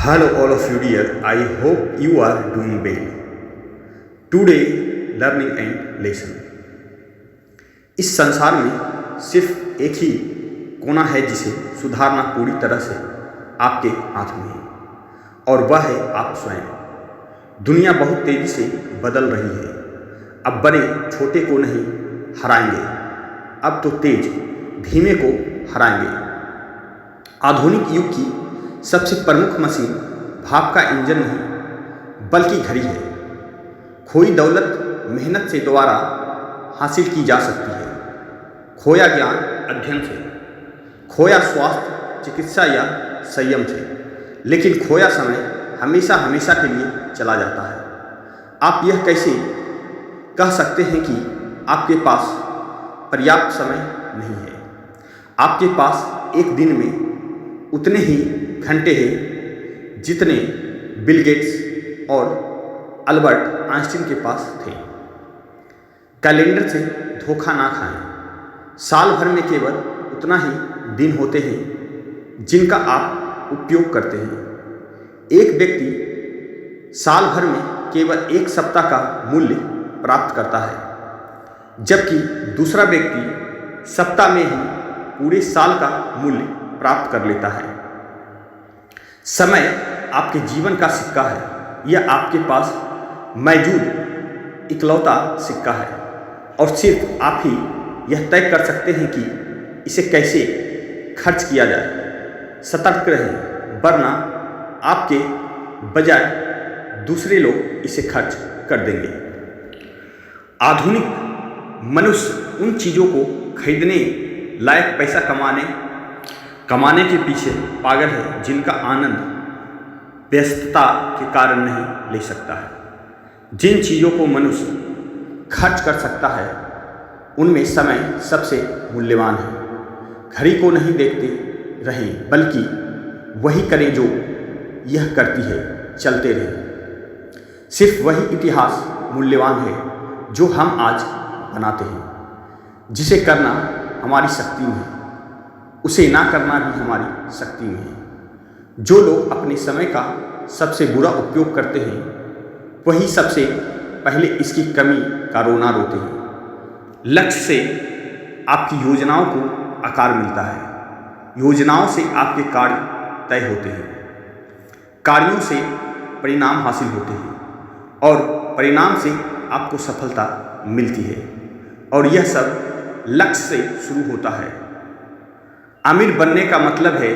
Hello all of you dear, I hope you are doing well. Today learning and lesson. इस संसार में सिर्फ एक ही कोना है जिसे सुधारना पूरी तरह से आपके हाथ में है और वह है आप स्वयं। दुनिया बहुत तेजी से बदल रही है। अब बड़े छोटे को नहीं हराएंगे, अब तो तेज धीमे को हराएंगे। आधुनिक युग की सबसे प्रमुख मशीन भाप का इंजन नहीं बल्कि घड़ी है। खोई दौलत मेहनत से दोबारा हासिल की जा सकती है, खोया ज्ञान अध्ययन से, खोया स्वास्थ्य चिकित्सा या संयम से, लेकिन खोया समय हमेशा हमेशा के लिए चला जाता है। आप यह कैसे कह सकते हैं कि आपके पास पर्याप्त समय नहीं है? आपके पास एक दिन में उतने ही घंटे हैं जितने बिल गेट्स और अल्बर्ट आइंस्टीन के पास थे। कैलेंडर से धोखा ना खाएं। साल भर में केवल उतना ही दिन होते हैं जिनका आप उपयोग करते हैं। एक व्यक्ति साल भर में केवल एक सप्ताह का मूल्य प्राप्त करता है, जबकि दूसरा व्यक्ति सप्ताह में ही पूरे साल का मूल्य प्राप्त कर लेता है। समय आपके जीवन का सिक्का है, यह आपके पास मौजूद इकलौता सिक्का है और सिर्फ आप ही यह तय कर सकते हैं कि इसे कैसे खर्च किया जाए। सतर्क रहें, वरना आपके बजाय दूसरे लोग इसे खर्च कर देंगे। आधुनिक मनुष्य उन चीज़ों को खरीदने लायक पैसा कमाने के पीछे पागल है जिनका आनंद व्यस्तता के कारण नहीं ले सकता है। जिन चीज़ों को मनुष्य खर्च कर सकता है उनमें समय सबसे मूल्यवान है। घड़ी को नहीं देखते रहें, बल्कि वही करें जो यह करती है, चलते रहें। सिर्फ वही इतिहास मूल्यवान है जो हम आज बनाते हैं। जिसे करना हमारी शक्ति में है, उसे ना करना भी हमारी शक्ति में है। जो लोग अपने समय का सबसे बुरा उपयोग करते हैं वही सबसे पहले इसकी कमी का रोना रोते हैं। लक्ष्य से आपकी योजनाओं को आकार मिलता है, योजनाओं से आपके कार्य तय होते हैं, कार्यों से परिणाम हासिल होते हैं और परिणाम से आपको सफलता मिलती है। और यह सब लक्ष्य से शुरू होता है। अमीर बनने का मतलब है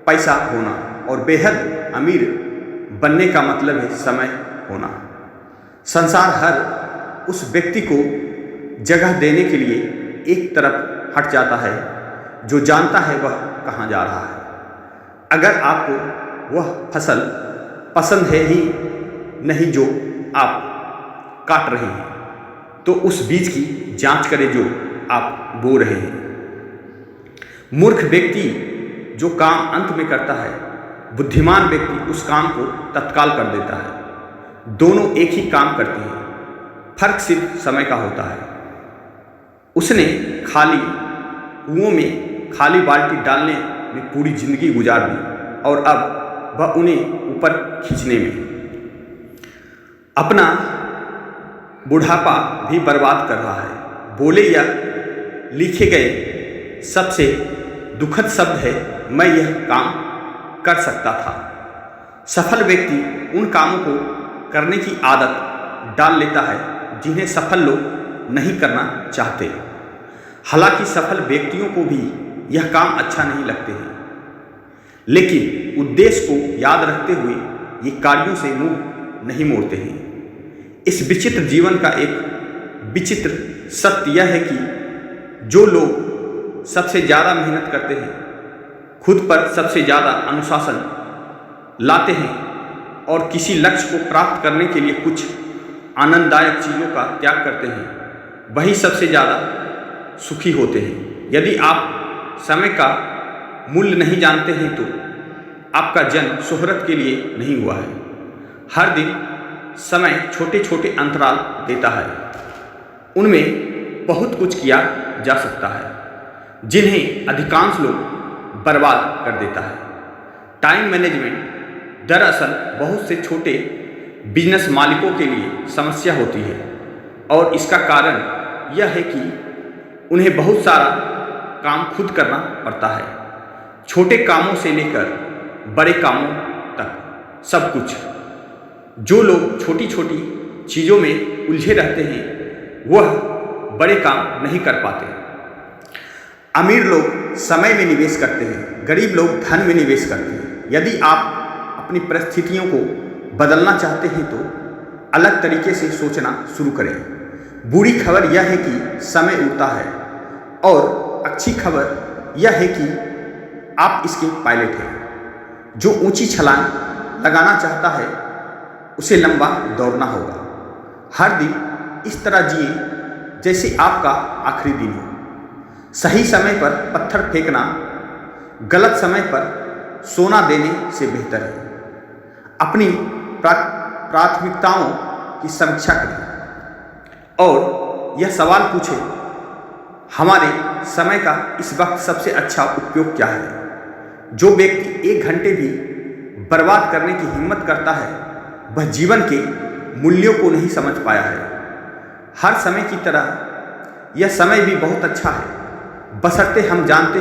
पैसा होना और बेहद अमीर बनने का मतलब है समय होना। संसार हर उस व्यक्ति को जगह देने के लिए एक तरफ हट जाता है जो जानता है वह कहाँ जा रहा है। अगर आपको वह फसल पसंद है ही नहीं जो आप काट रहे हैं, तो उस बीज की जांच करें जो आप बो रहे हैं। मूर्ख व्यक्ति जो काम अंत में करता है, बुद्धिमान व्यक्ति उस काम को तत्काल कर देता है। दोनों एक ही काम करते हैं, फर्क सिर्फ समय का होता है। उसने खाली कुओं में खाली बाल्टी डालने में पूरी जिंदगी गुजार दी और अब वह उन्हें ऊपर खींचने में अपना बुढ़ापा भी बर्बाद कर रहा है। बोले या लिखे गए सबसे दुखद शब्द है, मैं यह काम कर सकता था। सफल व्यक्ति उन कामों को करने की आदत डाल लेता है जिन्हें सफल लोग नहीं करना चाहते। हालांकि सफल व्यक्तियों को भी यह काम अच्छा नहीं लगते हैं, लेकिन उद्देश्य को याद रखते हुए ये कार्यों से मुंह नहीं मोड़ते हैं। इस विचित्र जीवन का एक विचित्र सत्य यह है कि जो लोग सबसे ज़्यादा मेहनत करते हैं, खुद पर सबसे ज़्यादा अनुशासन लाते हैं और किसी लक्ष्य को प्राप्त करने के लिए कुछ आनंददायक चीज़ों का त्याग करते हैं, वही सबसे ज़्यादा सुखी होते हैं। यदि आप समय का मूल्य नहीं जानते हैं तो आपका जन्म शोहरत के लिए नहीं हुआ है। हर दिन समय छोटे छोटे अंतराल देता है, उनमें बहुत कुछ किया जा सकता है जिन्हें अधिकांश लोग बर्बाद कर देता है। टाइम मैनेजमेंट दरअसल बहुत से छोटे बिजनेस मालिकों के लिए समस्या होती है और इसका कारण यह है कि उन्हें बहुत सारा काम खुद करना पड़ता है। छोटे कामों से लेकर बड़े कामों तक सब कुछ। जो लोग छोटी छोटी चीज़ों में उलझे रहते हैं वह बड़े काम नहीं कर पाते। अमीर लोग समय में निवेश करते हैं, गरीब लोग धन में निवेश करते हैं। यदि आप अपनी परिस्थितियों को बदलना चाहते हैं तो अलग तरीके से सोचना शुरू करें। बुरी खबर यह है कि समय उड़ता है और अच्छी खबर यह है कि आप इसके पायलट हैं। जो ऊंची छलांग लगाना चाहता है उसे लंबा दौड़ना होगा। हर दिन इस तरह जिए जैसे आपका आखिरी दिन हो। सही समय पर पत्थर फेंकना गलत समय पर सोना देने से बेहतर है। अपनी प्राथमिकताओं की समीक्षा करें और यह सवाल पूछें, हमारे समय का इस वक्त सबसे अच्छा उपयोग क्या है? जो व्यक्ति 1 घंटे भी बर्बाद करने की हिम्मत करता है वह जीवन के मूल्यों को नहीं समझ पाया है। हर समय की तरह यह समय भी बहुत अच्छा है, बशर्ते हम जानते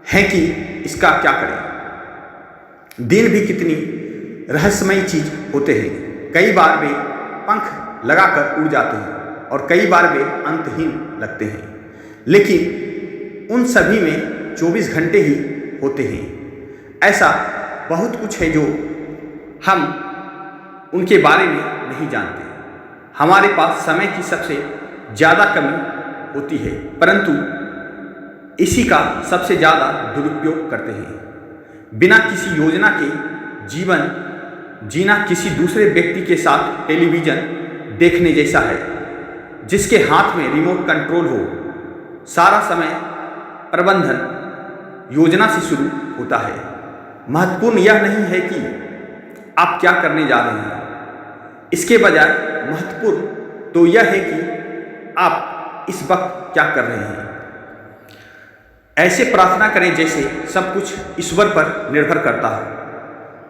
हैं कि इसका क्या करें। दिन भी कितनी रहस्यमयी चीज होते हैं। कई बार वे पंख लगाकर उड़ जाते हैं और कई बार वे अंतहीन लगते हैं, लेकिन उन सभी में 24 घंटे ही होते हैं। ऐसा बहुत कुछ है जो हम उनके बारे में नहीं जानते। हमारे पास समय की सबसे ज़्यादा कमी होती है, परंतु इसी का सबसे ज़्यादा दुरुपयोग करते हैं। बिना किसी योजना के जीवन जीना किसी दूसरे व्यक्ति के साथ टेलीविज़न देखने जैसा है जिसके हाथ में रिमोट कंट्रोल हो। सारा समय प्रबंधन योजना से शुरू होता है। महत्वपूर्ण यह नहीं है कि आप क्या करने जा रहे हैं, इसके बजाय महत्वपूर्ण तो यह है कि आप इस वक्त क्या कर रहे हैं। ऐसे प्रार्थना करें जैसे सब कुछ ईश्वर पर निर्भर करता हो।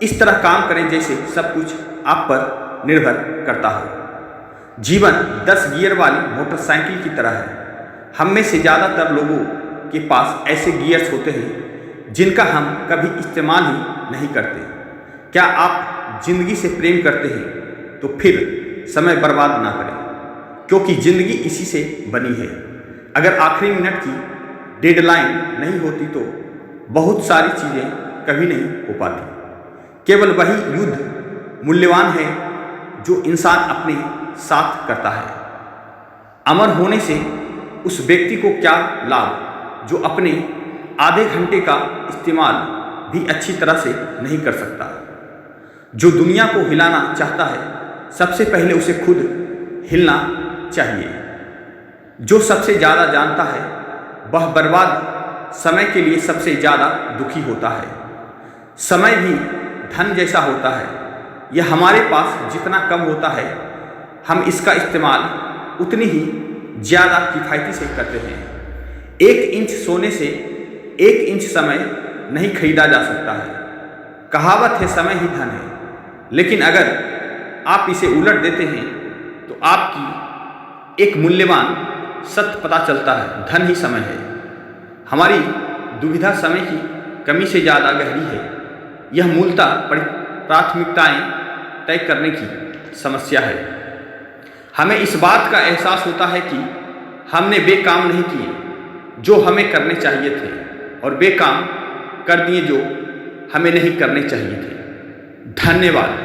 इस तरह काम करें जैसे सब कुछ आप पर निर्भर करता हो। जीवन 10 गियर वाली मोटरसाइकिल की तरह है। हम में से ज़्यादातर लोगों के पास ऐसे गियर्स होते हैं जिनका हम कभी इस्तेमाल ही नहीं करते। क्या आप जिंदगी से प्रेम करते हैं तो फिर समय बर्बाद ना करें, क्योंकि जिंदगी इसी से बनी है। अगर आखिरी मिनट की डेडलाइन नहीं होती तो बहुत सारी चीज़ें कभी नहीं हो पाती। केवल वही युद्ध मूल्यवान है जो इंसान अपने साथ करता है। अमर होने से उस व्यक्ति को क्या लाभ जो अपने आधे घंटे का इस्तेमाल भी अच्छी तरह से नहीं कर सकता। जो दुनिया को हिलाना चाहता है सबसे पहले उसे खुद हिलना चाहिए। जो सबसे ज़्यादा जानता है वह बर्बाद समय के लिए सबसे ज़्यादा दुखी होता है। समय भी धन जैसा होता है। यह हमारे पास जितना कम होता है हम इसका इस्तेमाल उतनी ही ज़्यादा किफ़ायती से करते हैं। 1 इंच सोने से 1 इंच समय नहीं खरीदा जा सकता है। कहावत है समय ही धन है, लेकिन अगर आप इसे उलट देते हैं तो आपकी एक मूल्यवान सत्य पता चलता है, धन ही समय है। हमारी दुविधा समय की कमी से ज़्यादा गहरी है। यह मूलतः प्राथमिकताएं तय करने की समस्या है। हमें इस बात का एहसास होता है कि हमने वे काम नहीं किए जो हमें करने चाहिए थे और वे काम कर दिए जो हमें नहीं करने चाहिए थे। धन्यवाद।